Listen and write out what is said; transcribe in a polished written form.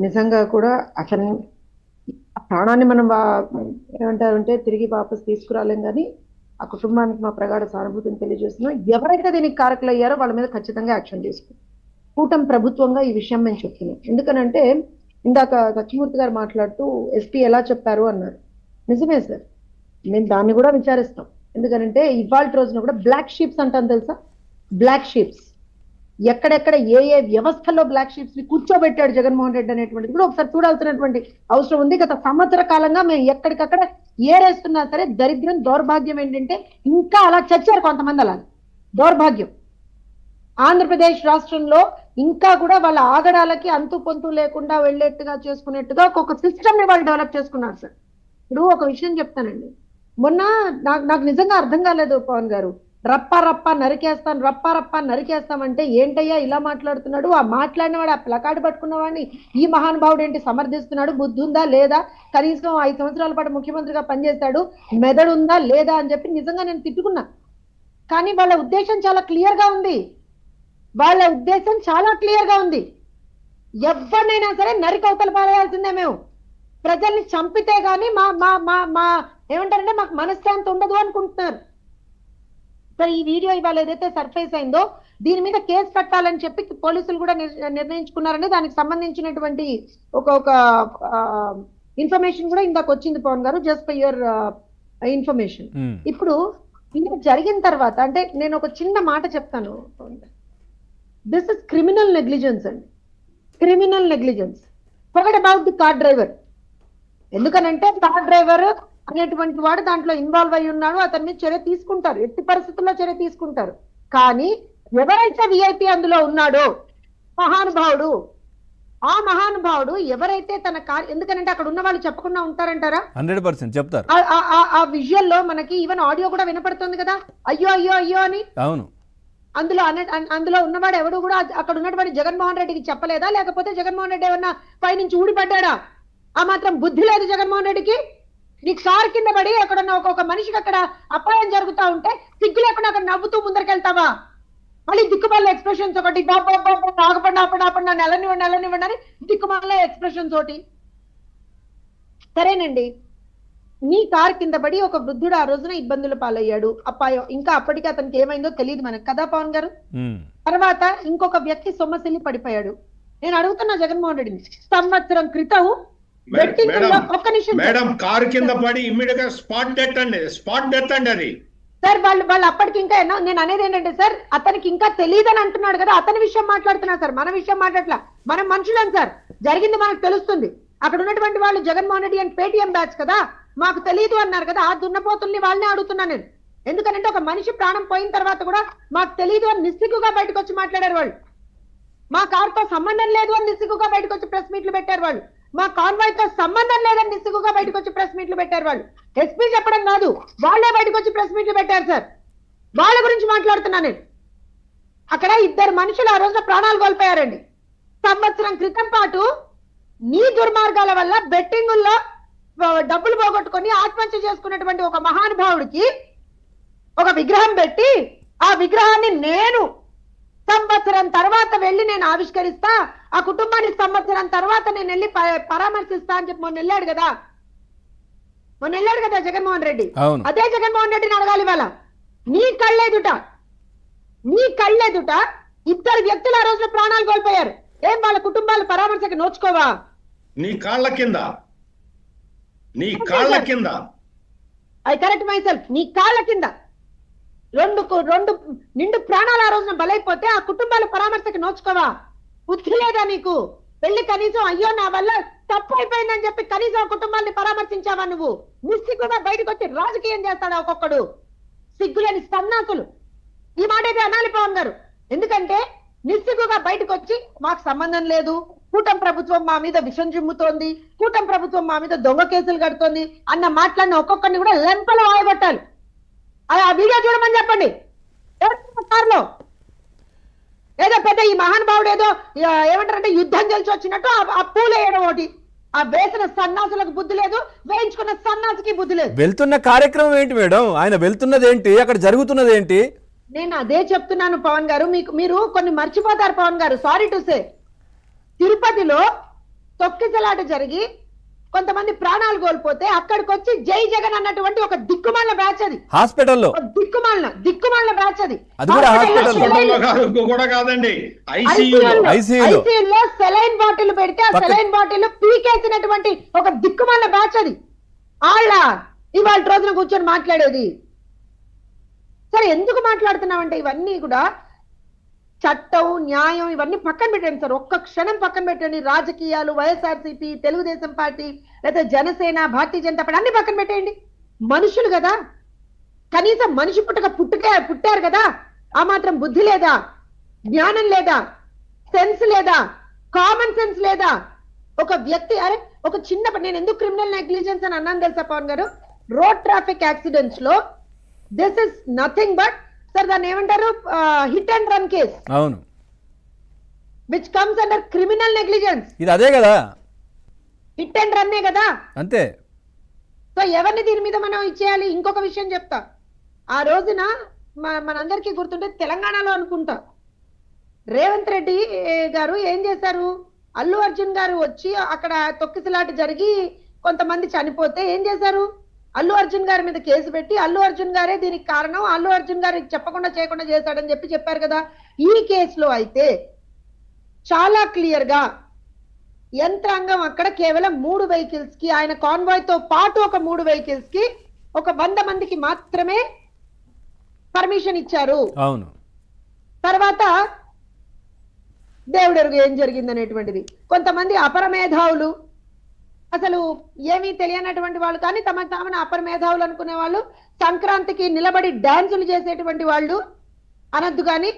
నిజంగా కూడా అతను ప్రాణాన్ని మనం ఏమంటారంటే తిరిగి వాపస్ తీసుకురాలేం కానీ ఆ కుటుంబానికి మా ప్రగాఢ సానుభూతిని తెలియజేస్తున్నాం. ఎవరైతే దీనికి కారకులు అయ్యారో వాళ్ళ మీద ఖచ్చితంగా యాక్షన్ తీసుకుంటాం. కూటమి ప్రభుత్వంగా ఈ విషయం మేము చెప్తున్నాం. ఎందుకనంటే ఇందాక సత్యమూర్తి గారు మాట్లాడుతూ ఎస్పీ ఎలా చెప్పారు అన్నారు. నిజమే సార్, మేము దాన్ని కూడా విచారిస్తాం. ఎందుకనంటే ఇవాళ రోజున కూడా బ్లాక్ షీప్స్ అంటాను తెలుసా, బ్లాక్ షీప్స్ ఎక్కడెక్కడ ఏ ఏ వ్యవస్థలో బ్లాక్ షీప్స్ ని కూర్చోబెట్టాడు జగన్మోహన్ రెడ్డి అనేటువంటిది కూడా ఒకసారి చూడాల్సినటువంటి అవసరం ఉంది. గత సంవత్సర కాలంగా మేము ఎక్కడికక్కడ ఏరేస్తున్నా సరే దరిద్రం దౌర్భాగ్యం ఏంటంటే ఇంకా అలా చచ్చారు కొంతమంది. అలా దౌర్భాగ్యం ఆంధ్రప్రదేశ్ రాష్ట్రంలో ఇంకా కూడా వాళ్ళ ఆగడాలకి అంతు పొంతు లేకుండా వెళ్ళేట్టుగా చేసుకునేట్టుగా ఒక సిస్టమ్ ని వాళ్ళు డెవలప్ చేసుకున్నారు సార్. ఇప్పుడు ఒక విషయం చెప్తానండి, మొన్న నాకు నిజంగా అర్థం కాలేదు పవన్ గారు, రప్ప రప్ప నరికేస్తాం రప్ప రప్ప నరికేస్తామంటే ఏంటయ్యా ఇలా మాట్లాడుతున్నాడు, ఆ మాట్లాడిన వాడు ఆ ప్లకార్డు పట్టుకున్న వాడిని ఈ మహానుభావుడు ఏంటి సమర్థిస్తున్నాడు, బుద్ధి ఉందా లేదా, కనీసం 5 సంవత్సరాల పాటు ముఖ్యమంత్రిగా పనిచేశాడు, మెదడు ఉందా లేదా అని చెప్పి నిజంగా నేను తిట్టుకున్నా. కానీ వాళ్ళ ఉద్దేశం చాలా క్లియర్ గా ఉంది, వాళ్ళ ఉద్దేశం చాలా క్లియర్ గా ఉంది. ఎవరినైనా సరే నరికవతలు పారేయాల్సిందే, మేము ప్రజల్ని చంపితే గానీ మా మా మా మా ఏమంటారంటే మాకు మనశ్శాంతి ఉండదు అనుకుంటున్నారు. సరే, ఈ వీడియో ఇవాళ ఏదైతే సర్ఫేస్ అయిందో దీని మీద కేసు పెట్టాలని చెప్పి పోలీసులు కూడా నిర్ణయించుకున్నారని దానికి సంబంధించినటువంటి ఒక ఇన్ఫర్మేషన్ కూడా ఇందాక వచ్చింది పవన్ గారు, జస్ట్ ఫర్ యువర్ ఇన్ఫర్మేషన్. ఇప్పుడు ఇది జరిగిన తర్వాత అంటే నేను ఒక చిన్న మాట చెప్తాను పవన్ గారు, దిస్ ఇస్ క్రిమినల్ నెగ్లిజెన్స్ అండి, criminal negligence. Forget about the car driver. ఎందుకనంటే కార్ డ్రైవర్ అనేటువంటి వాడు దాంట్లో ఇన్వాల్వ్ అయి ఉన్నాడు, అతని మీద చర్య తీసుకుంటారు, ఎట్టి పరిస్థితుల్లో చర్య తీసుకుంటారు. కానీ ఎవరైతే విఐపి అందులో ఉన్నాడో మహానుభావుడు, ఆ మహానుభావుడు ఎవరైతే తన కార్, ఎందుకనంటే అక్కడ ఉన్న వాళ్ళు చెప్పకుండా ఉంటారంటారా? 100% చెప్తారు. ఆ విజువల్ లో మనకి ఈవెన్ ఆడియో కూడా వినపడుతుంది కదా, అయ్యో అయ్యో అయ్యో అని. అవును, అందులో ఉన్నవాడు ఎవడు కూడా అక్కడ ఉన్నటువంటి జగన్మోహన్ రెడ్డికి చెప్పలేదా, లేకపోతే జగన్మోహన్ రెడ్డి ఏమన్నా పైనుంచి ఊడిపడ్డా? ఆ మాత్రం బుద్ధి లేదు జగన్మోహన్ రెడ్డికి. నీకు కారు కింద పడి అక్కడ ఒక మనిషికి అక్కడ అపాయం జరుగుతా ఉంటే సిగ్గు లేకుండా అక్కడ నవ్వుతూ ముందరికెళ్తావా? మళ్ళీ దిక్కుమాల ఎక్స్ప్రెషన్స్ ఒకటి, ఆగపడిన ఆపడిన నెలనివ్వండి అని దిక్కుమాల ఎక్స్ప్రెషన్స్ ఒకటి. సరేనండి, నీ కారు కింద పడి ఒక వృద్ధుడు ఆ రోజున ఇబ్బందులు పాలయ్యాడు, అపాయం, ఇంకా అప్పటికి అతనికి ఏమైందో తెలియదు మనకు కదా పవన్ గారు. తర్వాత ఇంకొక వ్యక్తి సొమ్మసిల్లి పడిపోయాడు. నేను అడుగుతున్నా జగన్మోహన్ రెడ్డిని, సంవత్సరం క్రితం మేడం కారు కింద పడి ఇమ్మీడియట్ గా స్పాట్ డెత్ అండి అది. సార్ వాళ్ళు అప్పటికి ఇంకా నేను అనేది ఏంటంటే సార్, అతనికి ఇంకా తెలియదని అంటున్నాడు కదా, అతని విషయం మాట్లాడుతున్నా సార్, మన విషయం మాట్లాడట్లా. మనం మనుషులం సార్, జరిగింది మనకు తెలుస్తుంది. అక్కడ ఉన్నటువంటి వాళ్ళు Jaganmohan Reddy and Paytm batch కదా, మాకు తెలియదు అన్నారు కదా, ఆ దున్నపోతుల్ని వాళ్ళనే అడుగుతున్నా నేను. ఎందుకంటే ఒక మనిషి ప్రాణం పోయిన తర్వాత కూడా మాకు తెలియదు అని నిస్సిగ్గుగా బయటకు వచ్చి మాట్లాడారు వాళ్ళు. మా కారుతో సంబంధం లేదు అని నిస్సిగ్గుగా బయటకు వచ్చి ప్రెస్ మీట్లు పెట్టారు వాళ్ళు. మా కాన్వాయ్ తో సంబంధం లేదని నిస్సిగ్గుగా బయటకు వచ్చి ప్రెస్ మీట్లు పెట్టారు వాళ్ళు. ఎస్పీ చెప్పడం కాదు, వాళ్ళే బయటకు వచ్చి ప్రెస్ మీట్లు పెట్టారు సార్. వాళ్ళ గురించి మాట్లాడుతున్నా నేను. అక్కడ 2 మనుషులు ఆ రోజున ప్రాణాలు కోల్పోయారండి. సంవత్సరం క్రితం పాటు నీ దుర్మార్గాల వల్ల బెట్టింగుల్లో డబ్బులు పోగొట్టుకొని ఆత్మహత్య చేసుకున్నటువంటి ఒక మహానుభావుడికి ఒక విగ్రహం పెట్టి, ఆ విగ్రహాన్ని నేను సంవత్సరం తర్వాత వెళ్ళి నేను ఆవిష్కరిస్తా, ఆ కుటుంబాన్ని సంవత్సరం తర్వాత నేను వెళ్ళి పరామర్శిస్తా అని చెప్పి మొన్న వెళ్ళాడు కదా జగన్మోహన్ రెడ్డి. అదే జగన్మోహన్ రెడ్డిని అడగాలి వాళ్ళ. నీ కళ్ళెదుట 2 వ్యక్తులు ఆ రోజున ప్రాణాలు కోల్పోయారు. ఏం వాళ్ళ కుటుంబాల పరామర్శకు నోచుకోవా? నీ కాళ్ళ కింద ఐ కరెక్ట్ మై సెల్ఫ్, నీ కాళ్ళ కింద 2 నిండు ప్రాణాలు ఆ రోజున బలైపోతే ఆ కుటుంబాల పరామర్శకు నోచుకోవా? బుద్ధి లేదా నీకు? వెళ్ళి కనీసం అయ్యో నా వల్ల తప్పు అయిపోయిందని చెప్పి కనీసం ఆ కుటుంబాన్ని పరామర్శించావా నువ్వు? నిస్సిగ్గుగా బయటకు వచ్చి రాజకీయం చేస్తాడా ఒక్కొక్కడు? సిగ్గులేని సన్నాసులు. ఈ మాట అయితే అనాలి పవన్ గారు. ఎందుకంటే నిస్సిగ్గుగా బయటకు వచ్చి మాకు సంబంధం లేదు, కూటమి ప్రభుత్వం మా మీద విషం చిమ్ముతోంది, కూటమి ప్రభుత్వం మా మీద దొంగ కేసులు కడుతోంది అన్న మాటలన్నీ ఒక్కొక్కరిని కూడా లెంపలు వాయగొట్టాలి. ఆ వీడియో చూడమని చెప్పండి. కారులో ఏదో పెద్ద ఈ మహానుభావుడు ఏదో ఏమంటారంటే యుద్ధం గెలిచి వచ్చినట్టు ఆ పూలు వేయడం ఒకటి. ఆ వేసిన సన్నాసులకు బుద్ధి లేదు, వేయించుకున్న సన్నాసికి బుద్ధి లేదు. వెళ్తున్న కార్యక్రమం ఏంటి మేడం? ఆయన వెళ్తున్నది ఏంటి? అక్కడ జరుగుతున్నది ఏంటి? నేను అదే చెప్తున్నాను పవన్ గారు. మీరు కొన్ని మర్చిపోతారు పవన్ గారు. సారీ టు సే, తిరుపతిలో తొక్కిసలాట జరిగి కొంతమంది ప్రాణాలు కోల్పోతే అక్కడికి వచ్చి జై జగన్ అన్నటువంటి ఒక దిక్కుమాలిన బ్యాచ్ అది. హాస్పిటల్లో దిక్కుమాలిన బ్యాచ్ అది. అది కూడా కూడా కాదండి, ఐసీయూలో సెలైన్ బాటిల్ పెడితే ఆ సెలైన్ బాటిల్ పీకేసినటువంటి ఒక దిక్కుమాలిన బ్యాచ్ అది. ఇవాళ రోజున కూర్చొని మాట్లాడేది. సరే, ఎందుకు మాట్లాడుతున్నామంటే ఇవన్నీ కూడా చట్టం, న్యాయం ఇవన్నీ పక్కన పెట్టండి సార్, ఒక్క క్షణం పక్కన పెట్టండి. రాజకీయాలు, వైఎస్ఆర్సీపీ, తెలుగుదేశం పార్టీ, లేదా జనసేన, భారతీయ జనతా పార్టీ అన్ని పక్కన పెట్టేయండి. మనుషులు కదా, కనీసం మనిషి పుట్టారు కదా, ఆ మాత్రం బుద్ధి లేదా, జ్ఞానం లేదా, సెన్స్ లేదా, కామన్ సెన్స్ లేదా? ఒక వ్యక్తి ఒక చిన్న నేను ఎందుకు క్రిమినల్ నెగ్లిజెన్స్ అని అన్నాను తెలుసా పవన్ గారు? రోడ్ ట్రాఫిక్ యాక్సిడెంట్స్ లో this is nothing but sir దాన్ని ఏమంటారు, హిట్ అండ్ రన్ కేస్. అవును, which comes under criminal negligence. ఇది అదే కదా, హిట్ అండ్ రన్నే కదా, అంతే. సో ఎవరిని దీని మీద మనం ఇచ్చేయాలి? ఇంకొక విషయం చెప్తా. ఆ రోజున మనందరికీ గుర్తుంటే తెలంగాణలో అనుకుంటా రేవంత్ రెడ్డి గారు ఏం చేశారు, అల్లు అర్జున్ గారు వచ్చి అక్కడ తొక్కిసలాట జరిగి కొంతమంది చనిపోతే ఏం చేశారు, అల్లు అర్జున్ గారి మీద కేసు పెట్టి అల్లు అర్జున్ గారే దీనికి కారణం, అల్లు అర్జున్ గారికి చెప్పకుండా చేయకుండా చేశాడని చెప్పారు కదా. ఈ కేసులో అయితే చాలా క్లియర్ గా యంత్రాంగం అక్కడ కేవలం 3 వెహికల్స్ కి, ఆయన కాన్వాయ్ తో పాటు ఒక 3 వెహికల్స్ కి ఒక 100 మందికి మాత్రమే పర్మిషన్ ఇచ్చారు. అవును, తర్వాత దేవుడెరుగు ఏం జరిగింది అనేటువంటిది. కొంతమంది అపరమేధావులు, అసలు ఏమీ తెలియనటువంటి వాళ్ళు, కానీ తామను అపరమేధావులు అనుకునే వాళ్ళు, సంక్రాంతికి నిలబడి డాన్సులు చేసేటువంటి వాళ్ళు అనొద్దు కానీ